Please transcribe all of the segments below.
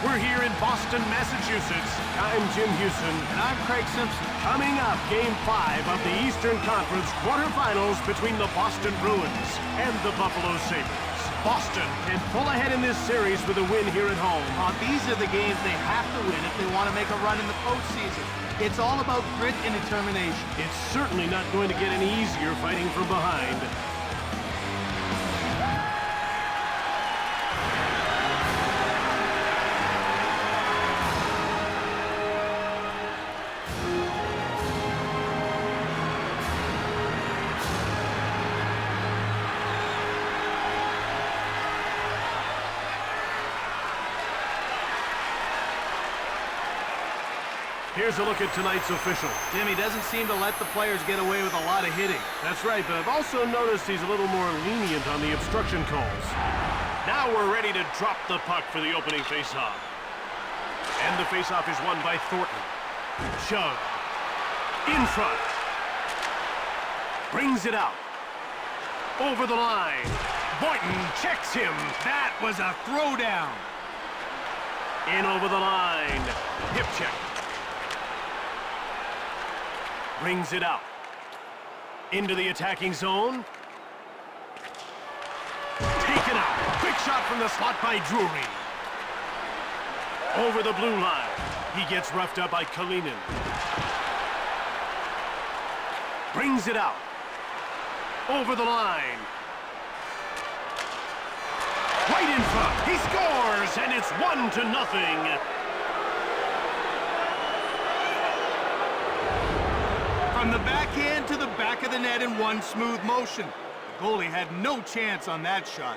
We're here in Boston, Massachusetts. I'm Jim Houston. And I'm Craig Simpson. Coming up, Game 5 of the Eastern Conference quarterfinals between the Boston Bruins and the Buffalo Sabres. Boston can pull ahead in this series with a win here at home. These are the games they have to win if they want to make a run in the postseason. It's all about grit and determination. It's certainly not going to get any easier fighting from behind. Here's a look at tonight's official. Jimmy doesn't seem to let the players get away with a lot of hitting. That's right, but I've also noticed he's a little more lenient on the obstruction calls. Now we're ready to drop the puck for the opening faceoff. And the faceoff is won by Thornton. Shove. In front. Brings it out. Over the line. Boynton checks him. That was a throwdown. In over the line. Hip check. Brings it out. Into the attacking zone. Taken out. Quick shot from the slot by Drury. Over the blue line. He gets roughed up by Kalinin. Brings it out. Over the line. Right in front. He scores, and it's 1-0. From the backhand to the back of the net in one smooth motion. The goalie had no chance on that shot.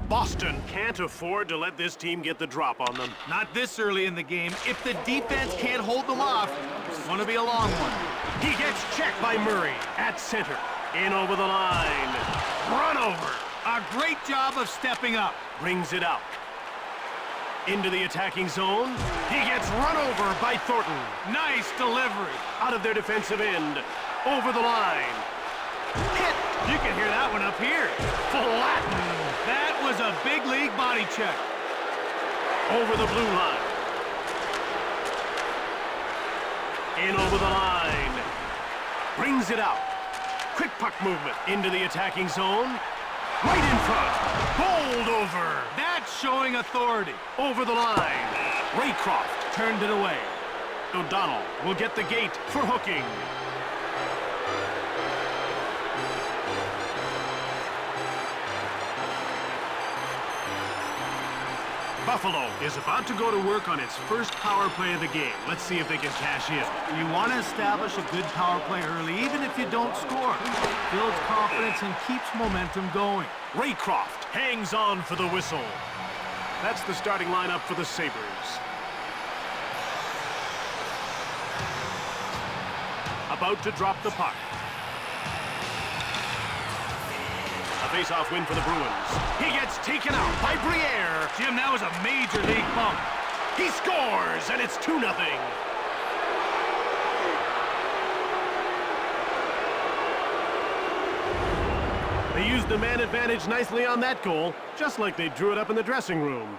Boston can't afford to let this team get the drop on them. Not this early in the game. If the defense can't hold them off, it's going to be a long one. He gets checked by Murray at center. In over the line. Run over. A great job of stepping up. Brings it out. Into the attacking zone. He gets run over by Thornton. Nice delivery. Out of their defensive end. Over the line. Hit. You can hear that one up here. Flattened. That was a big league body check. Over the blue line. In over the line. Brings it out. Quick puck movement into the attacking zone. Right in front. Bowled over. That's showing authority. Over the line. Raycroft turned it away. O'Donnell will get the gate for hooking. Buffalo is about to go to work on its first power play of the game. Let's see if they can cash in. You want to establish a good power play early, even if you don't score. Builds confidence and keeps momentum going. Raycroft hangs on for the whistle. That's the starting lineup for the Sabres. About to drop the puck. A face-off win for the Bruins. He gets taken out by Briere. Jim, that was a major league bump. He scores, and it's 2-0. They used the man advantage nicely on that goal, just like they drew it up in the dressing room.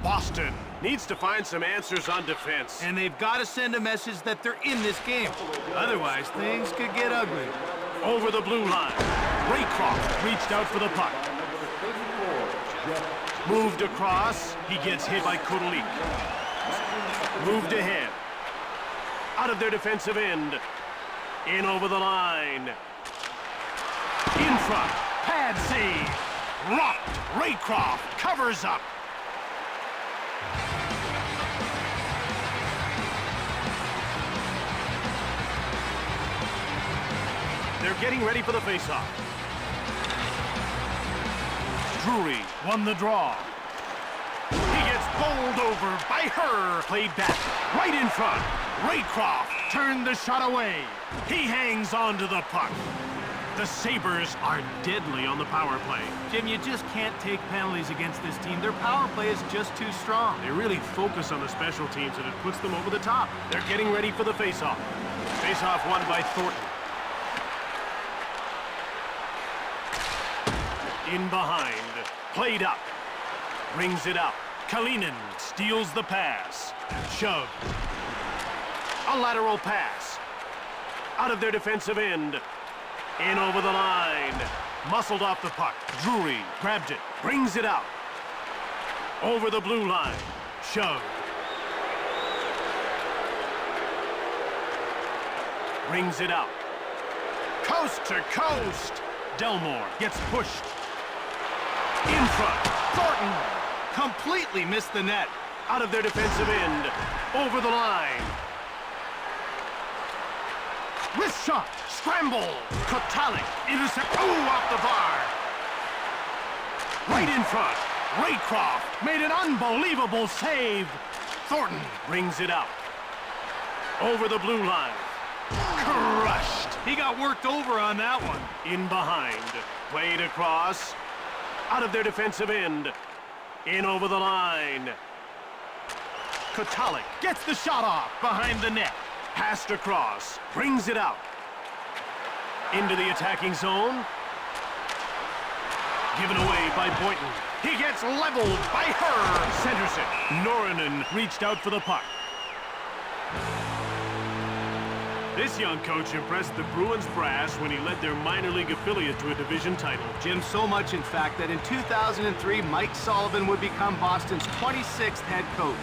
Boston needs to find some answers on defense. And they've got to send a message that they're in this game. Otherwise, things could get ugly. Over the blue line. Raycroft reached out for the puck. Moved across. He gets hit by Kotelik. Moved ahead. Out of their defensive end. In over the line. In front. Pad save. Rocked. Raycroft covers up. They're getting ready for the faceoff. Drury won the draw. He gets bowled over by her. Played back. Right in front. Raycroft turned the shot away. He hangs on to the puck. The Sabres are deadly on the power play. Jim, you just can't take penalties against this team. Their power play is just too strong. They really focus on the special teams, and it puts them over the top. They're getting ready for the faceoff. Face-off won by Thornton. In behind. Played up. Brings it out. Kalinin steals the pass. Shove. A lateral pass. Out of their defensive end. In over the line. Muscled off the puck. Drury grabbed it. Brings it out. Over the blue line. Shove. Brings it out. Coast to coast. Delmore gets pushed. In front. Thornton completely missed the net. Out of their defensive end. Over the line. Wrist shot. Scramble. Kotalik. Intercept. Ooh, off the bar. Right in front. Raycroft made an unbelievable save. Thornton brings it out. Over the blue line. Crushed. He got worked over on that one. In behind. Played across. Out of their defensive end. In over the line. Kotalik gets the shot off behind the net. Passed across. Brings it out. Into the attacking zone. Given away by Boynton. He gets leveled by her. Centers it. Norinen reached out for the puck. This young coach impressed the Bruins brass when he led their minor league affiliate to a division title. Jim, so much in fact that in 2003, Mike Sullivan would become Boston's 26th head coach.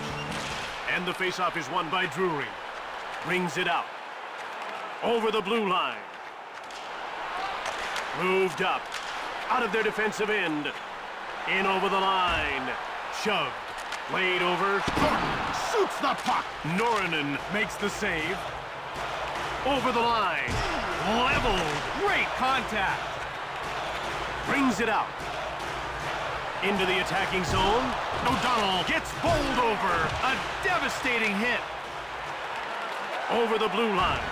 And the faceoff is won by Drury. Brings it out. Over the blue line. Moved up. Out of their defensive end. In over the line. Shoved. Played over. Thornton shoots the puck. Norinen makes the save. Over the line. Leveled. Great contact. Brings it out. Into the attacking zone. O'Donnell gets bowled over. A devastating hit. Over the blue line.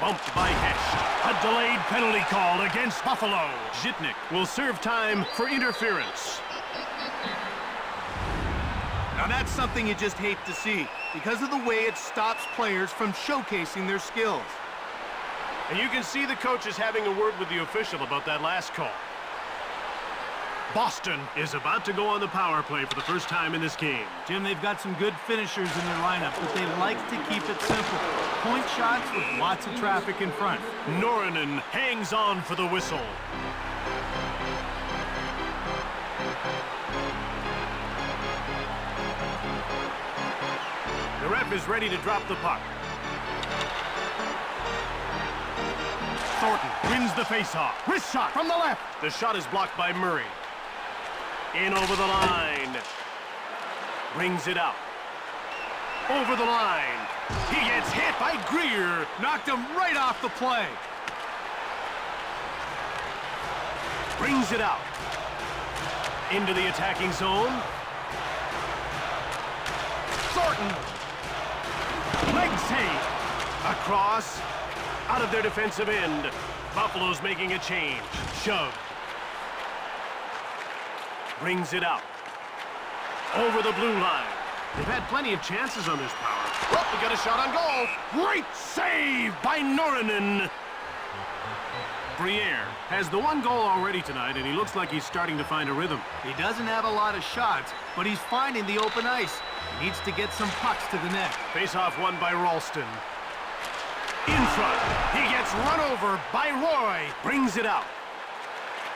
Bumped by Hecht. A delayed penalty call against Buffalo. Zhitnik will serve time for interference. Now that's something you just hate to see because of the way it stops players from showcasing their skills. And you can see the coach is having a word with the official about that last call. Boston is about to go on the power play for the first time in this game. Jim, they've got some good finishers in their lineup, but they like to keep it simple. Point shots with lots of traffic in front. Norinen hangs on for the whistle. The ref is ready to drop the puck. Thornton wins the faceoff. Wrist shot from the left. The shot is blocked by Murray. In over the line. Brings it out. Over the line. He gets hit by Greer. Knocked him right off the play. Brings it out. Into the attacking zone. Thornton. Leg save. Across. Out of their defensive end. Buffalo's making a change. Shove. Brings it out. Over the blue line. They've had plenty of chances on this power. Oh, we got a shot on goal. Great save by Norinen. Briere has the one goal already tonight, and he looks like he's starting to find a rhythm. He doesn't have a lot of shots, but he's finding the open ice. He needs to get some pucks to the net. Face-off won by Ralston. In front. He gets run over by Roy. Brings it out.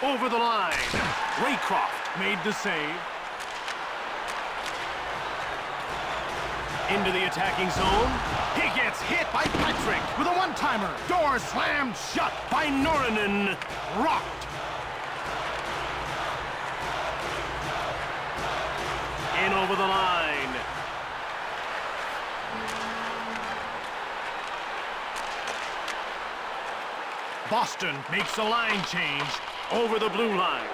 Over the line. Raycroft made the save. Into the attacking zone. He gets hit by Patrick with a one-timer. Door slammed shut by Norinen. Rocked. In over the line. Boston makes a line change over the blue line.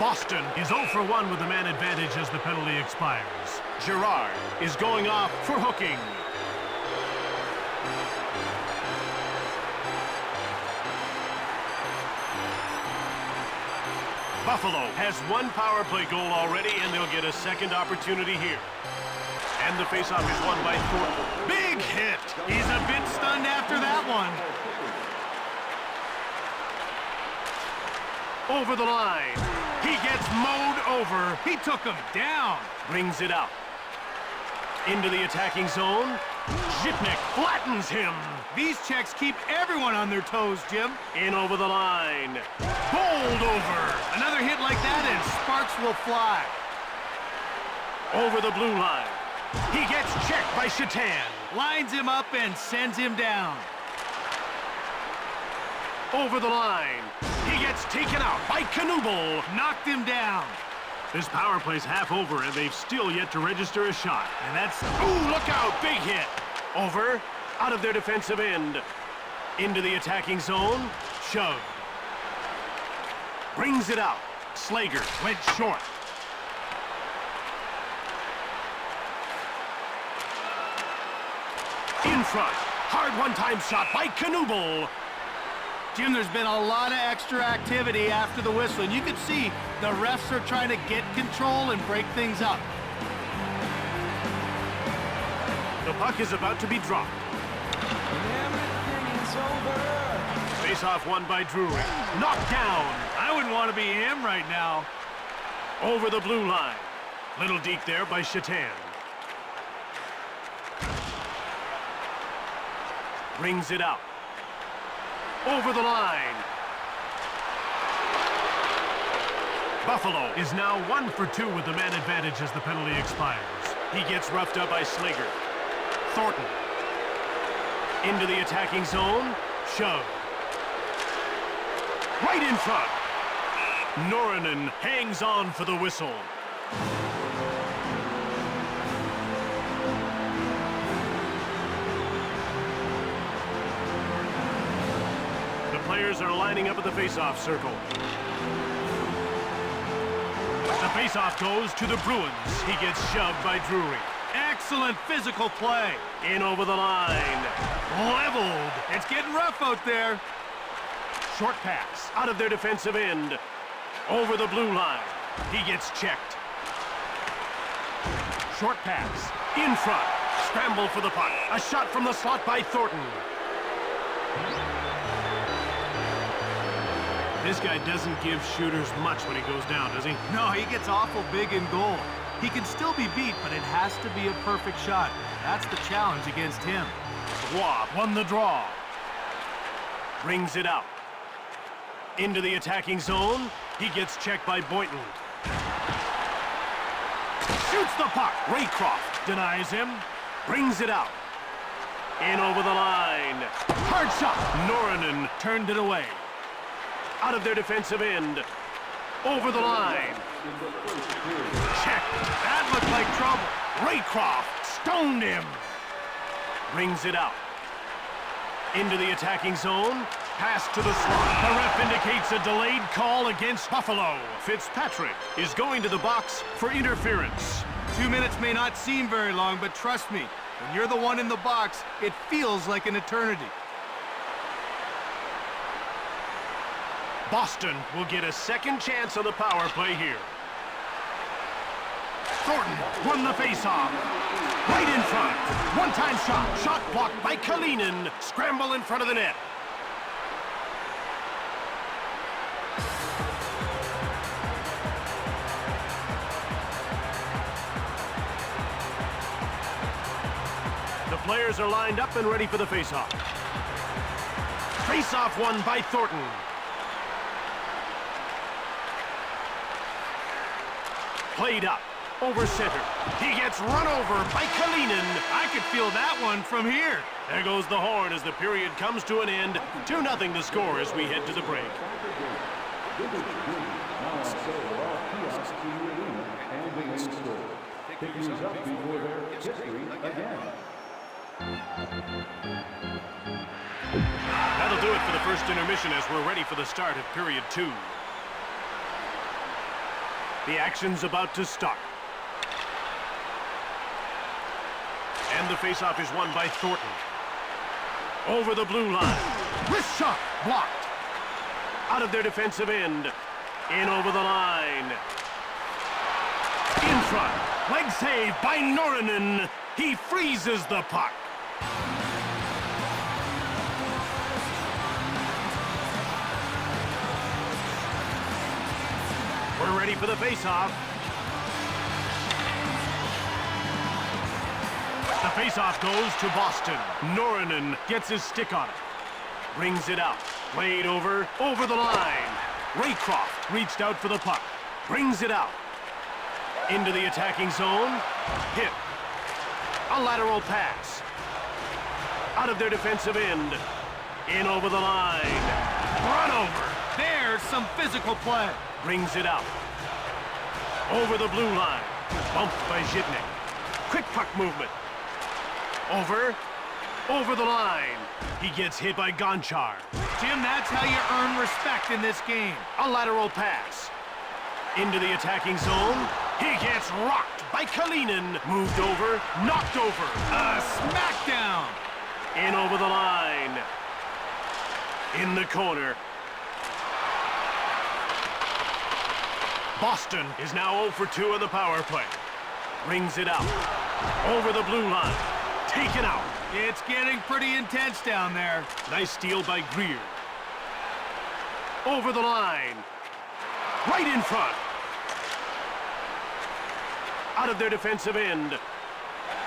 Boston is 0 for 1 with the man advantage as the penalty expires. Girard is going off for hooking. Buffalo has one power play goal already, and they'll get a second opportunity here. And the faceoff is won by Thornton. Big hit! He's a bit stunned after that one. Over the line. He gets mowed over. He took him down. Brings it out. Into the attacking zone. Zhitnik flattens him. These checks keep everyone on their toes, Jim. In over the line. Bowled over. Another hit like that and sparks will fly. Over the blue line. He gets checked by Shatan. Lines him up and sends him down. Over the line. He gets taken out by Knuble. Knocked him down. This power play's half over, and they've still yet to register a shot. And that's... Ooh, look out! Big hit! Over, out of their defensive end. Into the attacking zone. Shove. Brings it out. Slager went short. In front. Hard one-time shot by Knuble. Jim, there's been a lot of extra activity after the whistle, and you can see the refs are trying to get control and break things up. The puck is about to be dropped. Face-off won by Drury. Knocked down. I wouldn't want to be him right now. Over the blue line. Little deke there by Shatan. Brings it out. Over the line. Buffalo is now 1 for 2 with the man advantage as the penalty expires. He gets roughed up by Slager. Thornton. Into the attacking zone. Shove. Right in front. Norinen hangs on for the whistle. Players are lining up at the face-off circle. The face-off goes to the Bruins. He gets shoved by Drury. Excellent physical play. In over the line. Leveled. It's getting rough out there. Short pass out of their defensive end. Over the blue line. He gets checked. Short pass. In front. Scramble for the puck. A shot from the slot by Thornton. This guy doesn't give shooters much when he goes down, does he? No, he gets awful big in goal. He can still be beat, but it has to be a perfect shot. That's the challenge against him. Roy won the draw. Brings it out. Into the attacking zone. He gets checked by Boynton. Shoots the puck. Raycroft denies him. Brings it out. In over the line. Hard shot. Norinen turned it away. Out of their defensive end. Over the line. Check. That looked like trouble. Raycroft stoned him. Brings it out. Into the attacking zone. Pass to the slot. The ref indicates a delayed call against Buffalo. Fitzpatrick is going to the box for interference. 2 minutes may not seem very long, but trust me, when you're the one in the box, it feels like an eternity. Boston will get a second chance on the power play here. Thornton won the faceoff. Right in front. One-time shot. Shot blocked by Kalinin. Scramble in front of the net. The players are lined up and ready for the faceoff. Faceoff won by Thornton. Played up, over center. He gets run over by Kalinin. I could feel that one from here. There goes the horn as the period comes to an end. 2-0 the score as we head to the break. That'll do it for the first intermission as we're ready for the start of period 2. The action's about to start. And the faceoff is won by Thornton. Over the blue line. Wrist shot blocked. Out of their defensive end. In over the line. In front. Leg save by Norinen. He freezes the puck. ready for the face-off. The face-off goes to Boston. Norinen gets his stick on it. Brings it out. Played over the line. Raycroft reached out for the puck. Brings it out. Into the attacking zone. Hit. A lateral pass. Out of their defensive end. In over the line. Run over. There's some physical play. Brings it out. Over the blue line. Bumped by Zhitnik. Quick puck movement. Over the line. He gets hit by Gonchar. Jim, that's how you earn respect in this game. A lateral pass. Into the attacking zone. He gets rocked by Kalinin. Moved over, knocked over. A smackdown. In over the line. In the corner. Boston is now 0 for 2 on the power play. Brings it out. Over the blue line. Taken out. It's getting pretty intense down there. Nice steal by Greer. Over the line. Right in front. Out of their defensive end.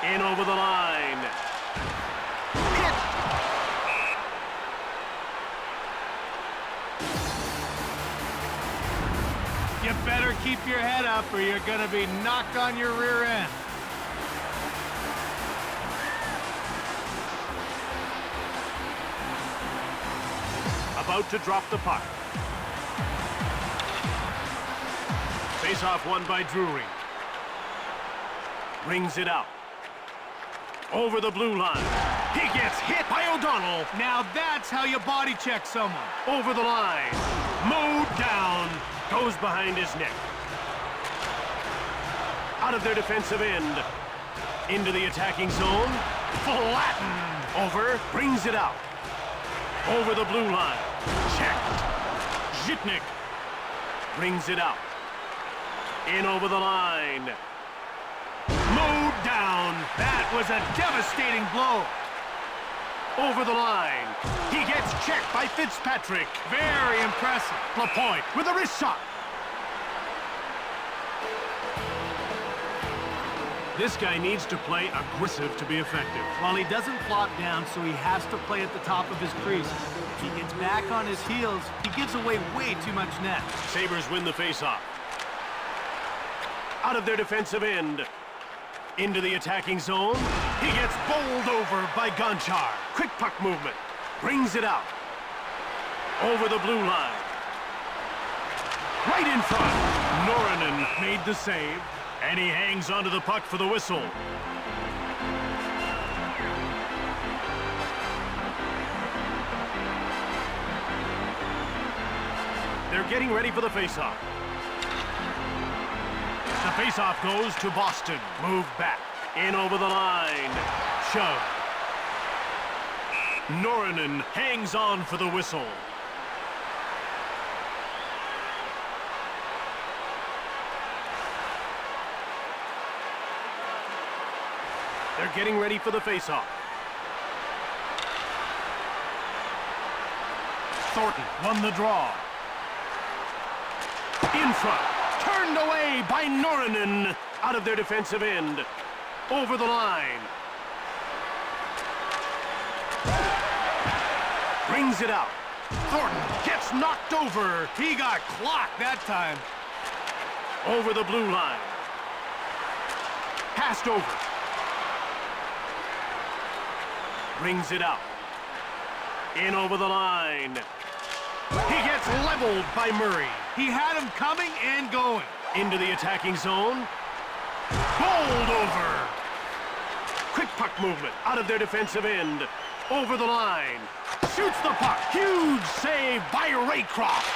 In over the line. Hit. You better keep your head up or you're going to be knocked on your rear end. About to drop the puck. Face-off won by Drury. Brings it out. Over the blue line. He gets hit by O'Donnell. Now that's how you body check someone. Over the line. Mowed down. Goes behind his neck. Out of their defensive end. Into the attacking zone. Flattened. Over. Brings it out. Over the blue line. Checked. Zhitnik brings it out. In over the line. Mowed down. That was a devastating blow. Over the line. He gets checked by Fitzpatrick. Very impressive. LaPointe with a wrist shot. This guy needs to play aggressive to be effective. Well, he doesn't flop down, so he has to play at the top of his crease. If he gets back on his heels, he gives away way too much net. Sabres win the faceoff. Out of their defensive end. Into the attacking zone. He gets bowled over by Gonchar. Quick puck movement. Brings it out. Over the blue line. Right in front. Norinen made the save. And he hangs onto the puck for the whistle. They're getting ready for the faceoff. The faceoff goes to Boston. Moved back. In over the line. Shove. Norinen hangs on for the whistle. They're getting ready for the faceoff. Thornton won the draw. In front. Turned away by Norinen. Out of their defensive end. Over the line. Brings it out. Thornton gets knocked over. He got clocked that time. Over the blue line. Passed over. Brings it out. In over the line. He gets leveled by Murray. He had him coming and going. Into the attacking zone. Bowled over. Quick puck movement out of their defensive end. Over the line. Shoots the puck. Huge save by Raycroft.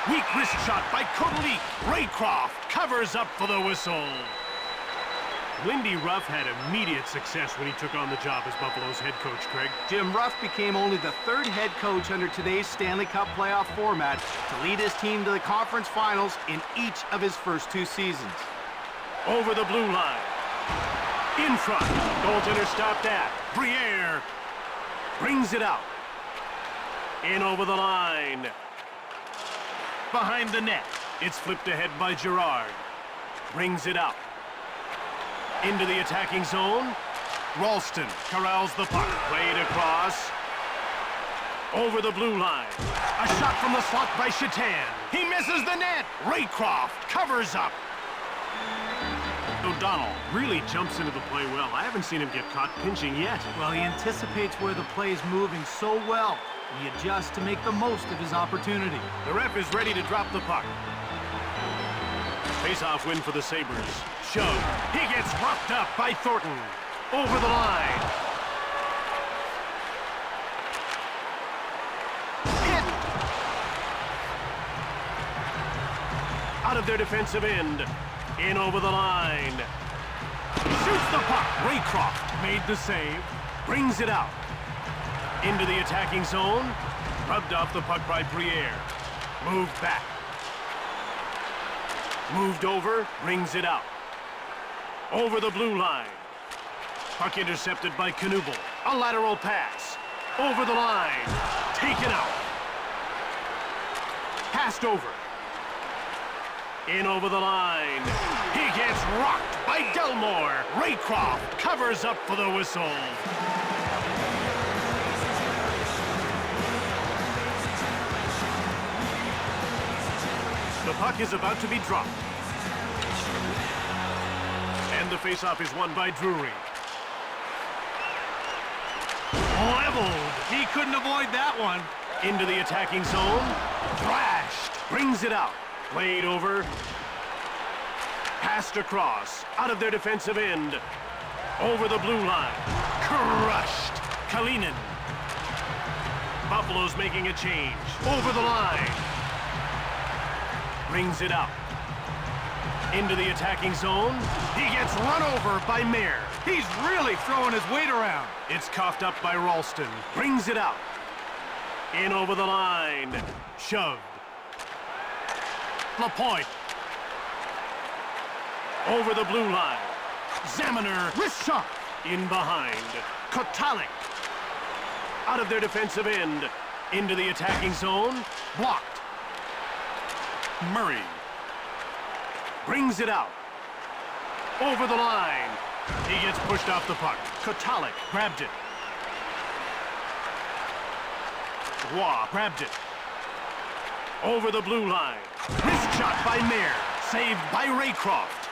Weak wrist shot by Kotelik. Raycroft covers up for the whistle. Lindy Ruff had immediate success when he took on the job as Buffalo's head coach, Craig. Jim Ruff became only the third head coach under today's Stanley Cup playoff format to lead his team to the conference finals in each of his first 2 seasons. Over the blue line. In front. Goaltender stopped at. Briere brings it out. In over the line. Behind the net. It's flipped ahead by Girard. Brings it out. Into the attacking zone. Ralston corrals the puck. Played across. Over the blue line. A shot from the slot by Chatan. He misses the net. Raycroft covers up. O'Donnell really jumps into the play well. I haven't seen him get caught pinching yet. Well, he anticipates where the play is moving so well. He adjusts to make the most of his opportunity. The ref is ready to drop the puck. Face-off win for the Sabres. Shove. He gets roughed up by Thornton. Over the line. Hit. Out of their defensive end. In over the line. Shoots the puck. Raycroft made the save. Brings it out. Into the attacking zone. Rubbed off the puck by Briere. Moved back. Moved over. Brings it out. Over the blue line. Puck intercepted by Knuble. A lateral pass. Over the line. Taken out. Passed over. In over the line. He gets rocked by Delmore. Raycroft covers up for the whistle. The puck is about to be dropped. And the faceoff is won by Drury. Leveled. He couldn't avoid that one. Into the attacking zone. Thrashed. Brings it out. Played over. Passed across. Out of their defensive end. Over the blue line. Crushed. Kalinin. Buffalo's making a change. Over the line. Brings it out. Into the attacking zone. He gets run over by Mayer. He's really throwing his weight around. It's coughed up by Ralston. Brings it out. In over the line. Shoved. LaPointe. Over the blue line. Zaminer. Wrist shot. In behind. Kotalik. Out of their defensive end. Into the attacking zone. Blocked. Murray. Brings it out. Over the line. He gets pushed off the puck. Kotalik grabbed it. Roy grabbed it. Over the blue line. Wrist shot by Mayer. Saved by Raycroft.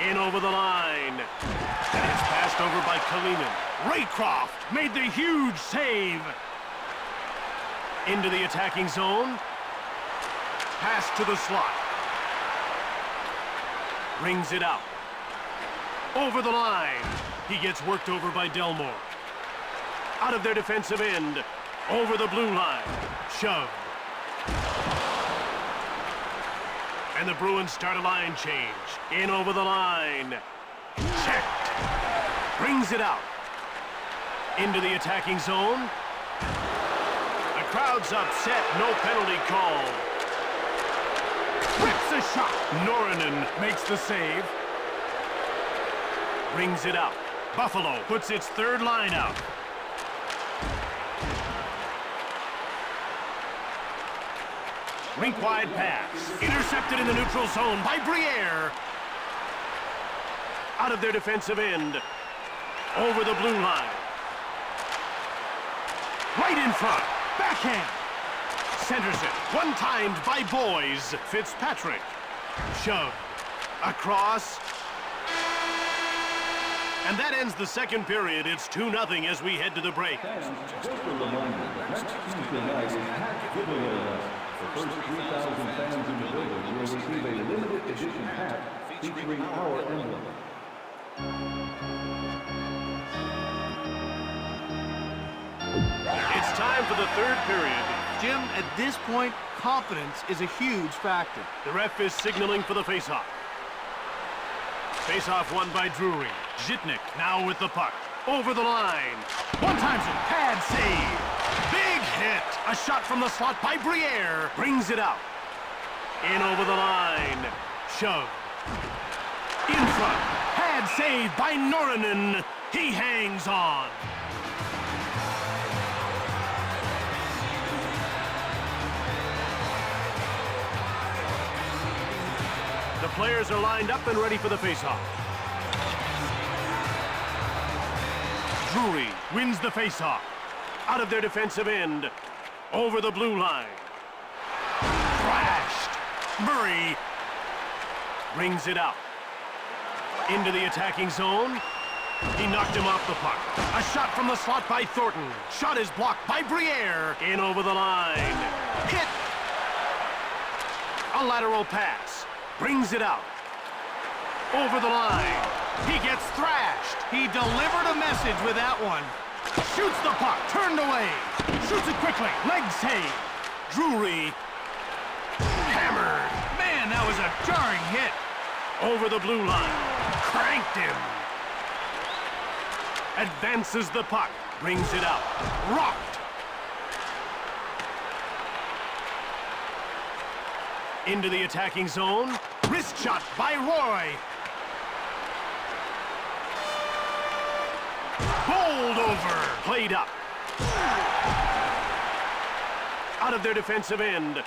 In over the line. And it's passed over by Kalinin. Raycroft made the huge save. Into the attacking zone. Pass to the slot. Brings it out. Over the line. He gets worked over by Delmore. Out of their defensive end. Over the blue line. Shoved. And the Bruins start a line change. In over the line. Checked. Brings it out. Into the attacking zone. The crowd's upset. No penalty called. Rips a shot. Norinen makes the save. Brings it out. Buffalo puts its third line out. Rink-wide pass. Intercepted in the neutral zone by Briere. Out of their defensive end. Over the blue line. Right in front. Backhand. Centers it. One-timed by Boys. Fitzpatrick. Shoved. Across. And that ends the second period. It's 2-0 as we head to the break. Just a reminder, next Tuesday night is Hat Giveaway Night. The first 3,000 fans in the building will receive a limited edition hat featuring our emblem. It's time for the third period. Jim, at this point, confidence is a huge factor. The ref is signaling for the faceoff. Faceoff won by Drury. Zhitnik now with the puck. Over the line. One-times it. Pad save. Big hit. A shot from the slot by Briere. Brings it out. In over the line. Shove. In front. Pad save by Norinen. He hangs on. players are lined up and ready for the faceoff. Drury wins the faceoff. Out of their defensive end. Over the blue line. Thrashed. Murray brings it out. Into the attacking zone. He knocked him off the puck. A shot from the slot by Thornton. Shot is blocked by Briere. In over the line. Hit. A lateral pass. Brings it out. Over the line. He gets thrashed. He delivered a message with that one. Shoots the puck. Turned away. Shoots it quickly. Leg save. Drury. Hammered. Man, that was a jarring hit. Over the blue line. Cranked him. Advances the puck. Brings it out. Rocked. Into the attacking zone. Wrist shot by Roy. Bowled over. Played up. Out of their defensive end.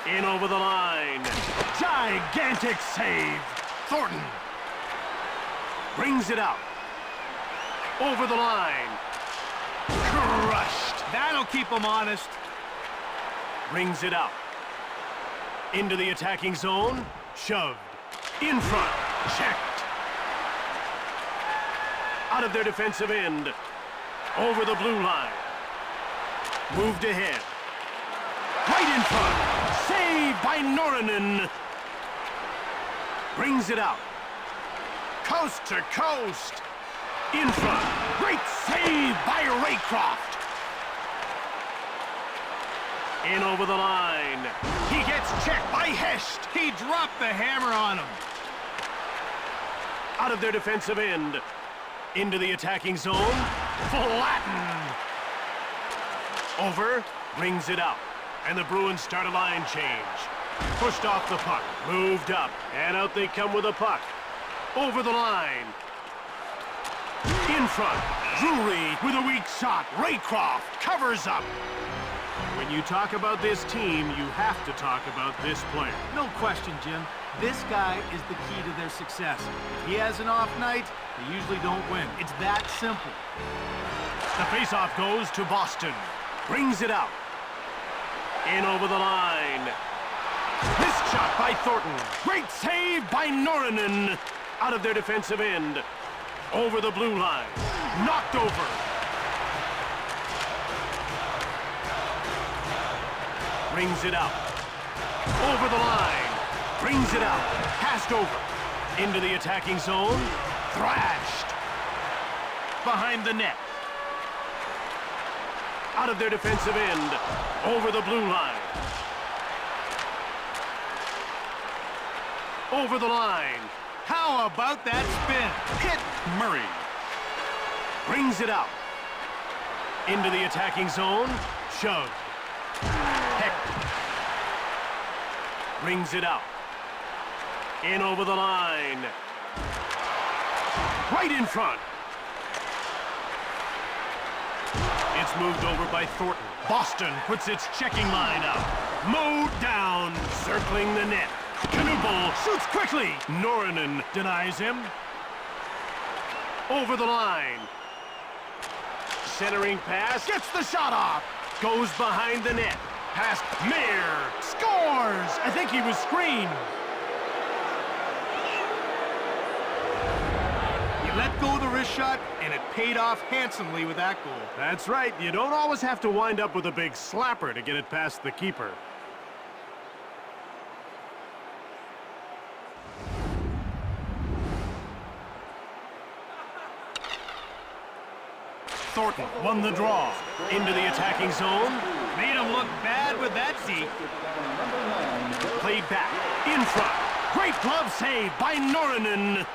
In over the line. Gigantic save. Thornton. Brings it out. Over the line. Crushed. That'll keep him honest. Brings it out. Into the attacking zone. Shoved. In front. Checked. Out of their defensive end. Over the blue line. Moved ahead. Right in front. Saved by Norinen. Brings it out. Coast to coast. In front. Great save by Raycroft. In over the line. He gets checked by Hesht. He dropped the hammer on him. Out of their defensive end. Into the attacking zone. Flattened. Over. Brings it out. And the Bruins start a line change. Pushed off the puck. Moved up. And out they come with a puck. Over the line. In front. Drury with a weak shot. Raycroft covers up. When you talk about this team, you have to talk about this player. No question, Jim. This guy is the key to their success. If he has an off night, they usually don't win. It's that simple. The faceoff goes to Boston. Brings it out. In over the line. Missed shot by Thornton. Great save by Norinen. Out of their defensive end. Over the blue line. Knocked over. Brings it out. Over the line. Brings it out. Passed over. Into the attacking zone. Thrashed. Behind the net. Out of their defensive end. Over the blue line. Over the line. How about that spin? Hit Murray. Brings it out. Into the attacking zone. Shoved. Hecht. Brings it out. In over the line. Right in front. It's moved over by Thornton. Boston puts its checking line up. Mowed down. Circling the net. Knuble shoots quickly. Norinen denies him. Over the line. Centering pass. Gets the shot off. Goes behind the net. Past Mayer. Scores! I think he was screened. He let go of the wrist shot, and it paid off handsomely with that goal. That's right. You don't always have to wind up with a big slapper to get it past the keeper. Thornton won the draw. Into the attacking zone. Made him look bad with that deep. Played back. In front. Great glove save by Norinen.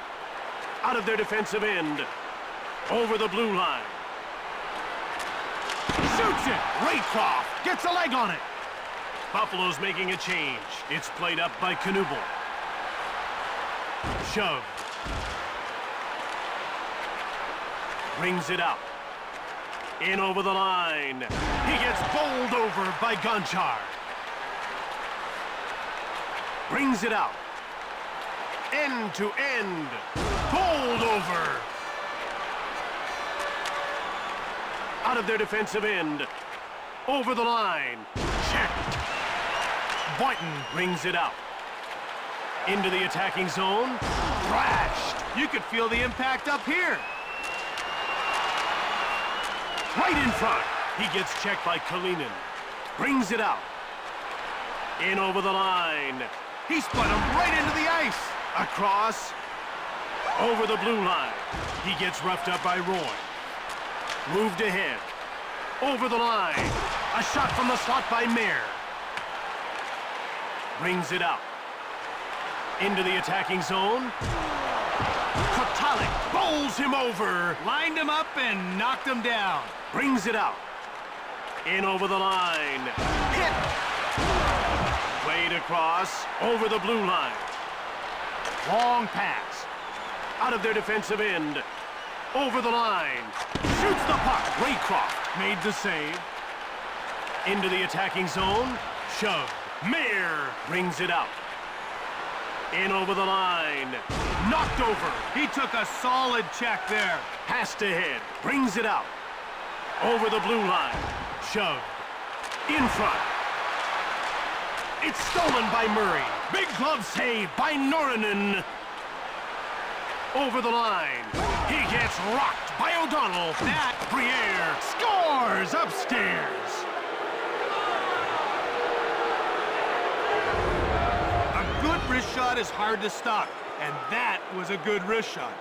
Out of their defensive end. Over the blue line. Shoots it. Raycroft gets a leg on it. Buffalo's making a change. It's played up by Knuble. Shoved. Brings it out. In over the line. He gets bowled over by Gonchar. Brings it out. end to end. Bowled over. Out of their defensive end. Over the line. Checked. Boynton brings it out. Into the attacking zone. Thrashed. You could feel the impact up here. Right in front. He gets checked by Kalinin. Brings it out. In over the line. He spun him right into the ice. Across. Over the blue line. He gets roughed up by Roy. Moved ahead. Over the line. A shot from the slot by Mayer. Brings it out. Into the attacking zone. Kotalik bowls him over. Lined him up and knocked him down. Brings it out. In over the line. Hit. Played across. Over the blue line. Long pass. Out of their defensive end. Over the line. Shoots the puck. Raycroft made the save. Into the attacking zone. Shove. Mayer brings it out. In over the line. Knocked over. He took a solid check there. Passed ahead. Brings it out. Over the blue line. Shoved. In front. It's stolen by Murray. Big glove save by Norinen. Over the line. He gets rocked by O'Donnell. That Briere scores upstairs. A good wrist shot is hard to stop, and that was a good wrist shot.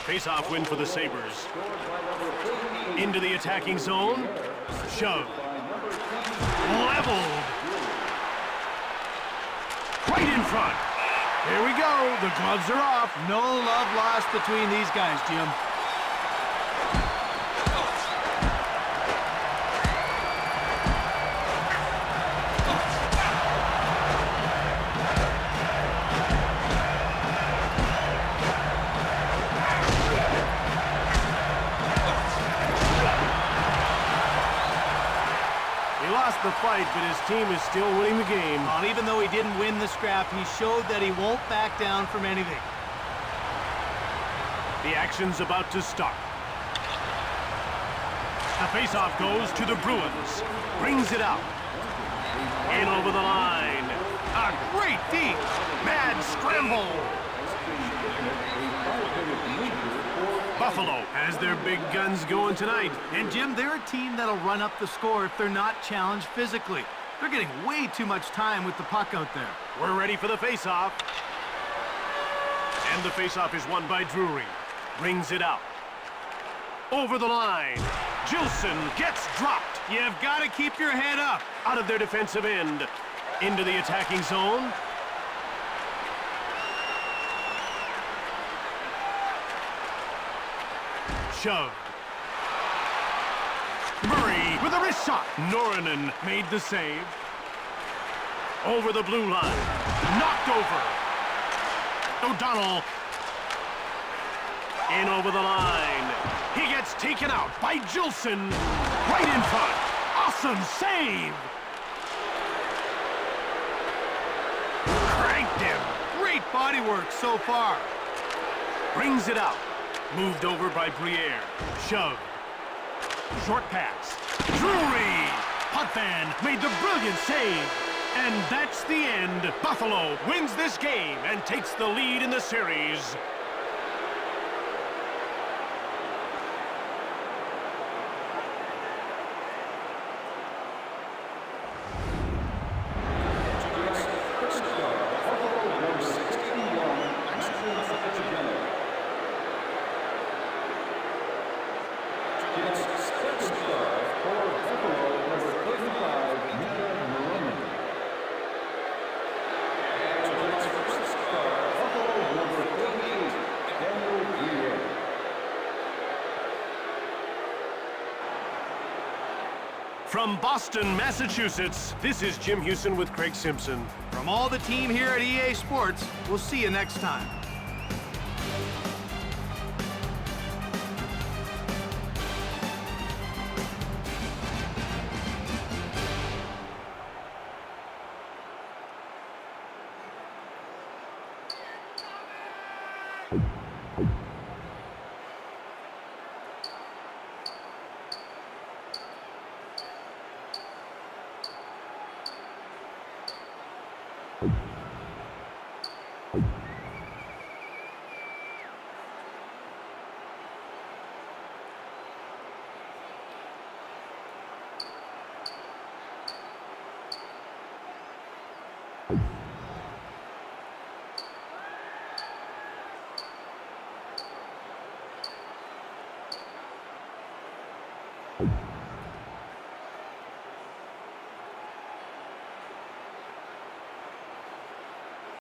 Face-off win for the Sabres. Into the attacking zone. Shove. Leveled. Right in front. Here we go. The gloves are off. No love lost between these guys, Jim. The fight, but his team is still winning the game. Well, even though he didn't win the scrap, he showed that he won't back down from anything. The action's about to start. The faceoff goes to the Bruins. Brings it out. In over the line. A great deep. Mad scramble. Buffalo has their big guns going tonight. And, Jim, they're a team that'll run up the score if they're not challenged physically. They're getting way too much time with the puck out there. We're ready for the faceoff. And the faceoff is won by Drury. Brings it out. Over the line. Gilson gets dropped. You've got to keep your head up. Out of their defensive end. Into the attacking zone. Shoved. Murray with a wrist shot. Norinen made the save. Over the blue line. Knocked over. O'Donnell. In over the line. He gets taken out by Gilson. Right in front. Awesome save. Cranked him. Great body work so far. Brings it out. Moved over by Briere. Shoved. Short pass. Drury! Potvin made the brilliant save. And that's the end. Buffalo wins this game and takes the lead in the series. From Boston, Massachusetts, this is Jim Houston with Craig Simpson. From all the team here at EA Sports, we'll see you next time. You